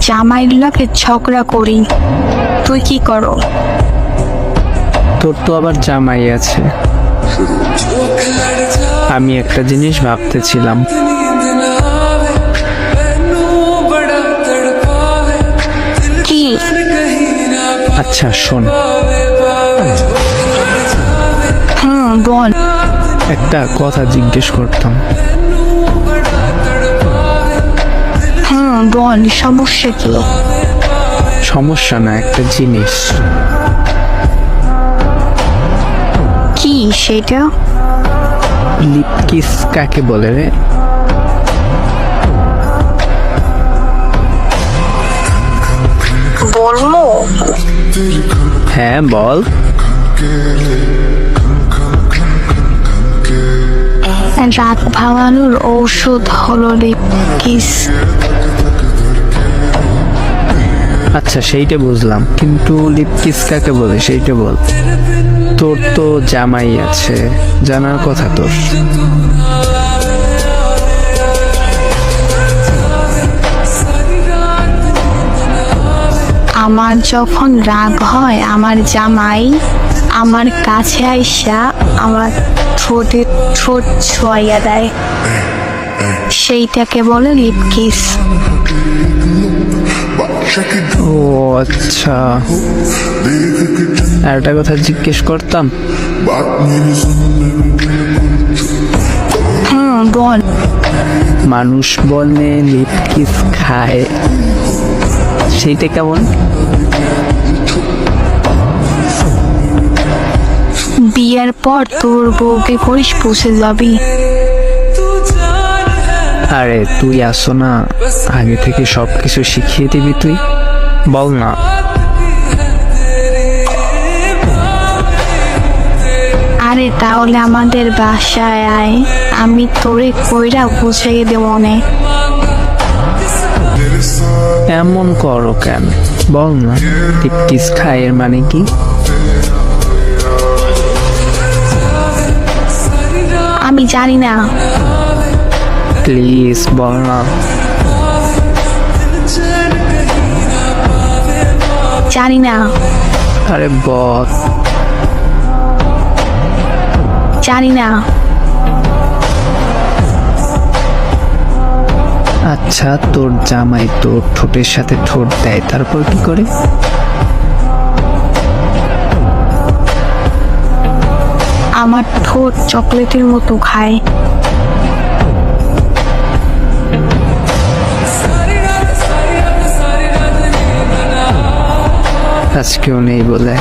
জামাইগুলাকে ঝগড়া করি। তুই কি করো? তোর তো আবার জামাই আছে। আমি একটা জিনিস ভাবতেছিলাম। কি? আচ্ছা শোন, বল। একটা কথা জিজ্ঞেস করতাম। বল, সমস্যা কি? সমস্যা না, একটা জিনিস। কি সেটা? লিপ কিস কাকে বলে রে? বলবো? হ্যাঁ বল। রাত ভাঙানোর ঔষধ হলো লিপ কিস। আচ্ছা সেইটা বুঝলাম, কিন্তু লিপ কিস কাকে বলে সেইটা বল। তোর তো জামাই আছে, জানার কথা তোর। আমার যখন রাগ হয়, আমার জামাই আমার কাছে আইসা আমার ঠোঁটে ঠোঁট ছোঁয়া দেয়, সেইটাকে বলে লিপ কিস। ও আচ্ছা, আর একটা কথা জিজ্ঞেস করতাম। বল। মানুষ বলে লিপ কিস খায়, সেইটা কেমন? বিয়ের পর তোর বউকে করিস পুষে যাবি। আরে তুই আসো না, আগে থেকে সবকিছু শিখিয়ে দিবি তুই। বল না। আরে তাহলে আমাদের বাসায় আয়, আমি তোরে কইরা বুঝাইয়ে দেব নে। এমন করো কেন? বল না, লিপ কিস খায় এর মানে কি? আমি জানি না। প্লিজ বল না। জানি না। আরে বল। জানি না। আচ্ছা তোর জামাই তোর ঠোঁটের সাথে ঠোঁট দেয়, তারপর কি করে? আমার ঠোঁট চকলেটের মতো খায়। আজকেও নেই বলে।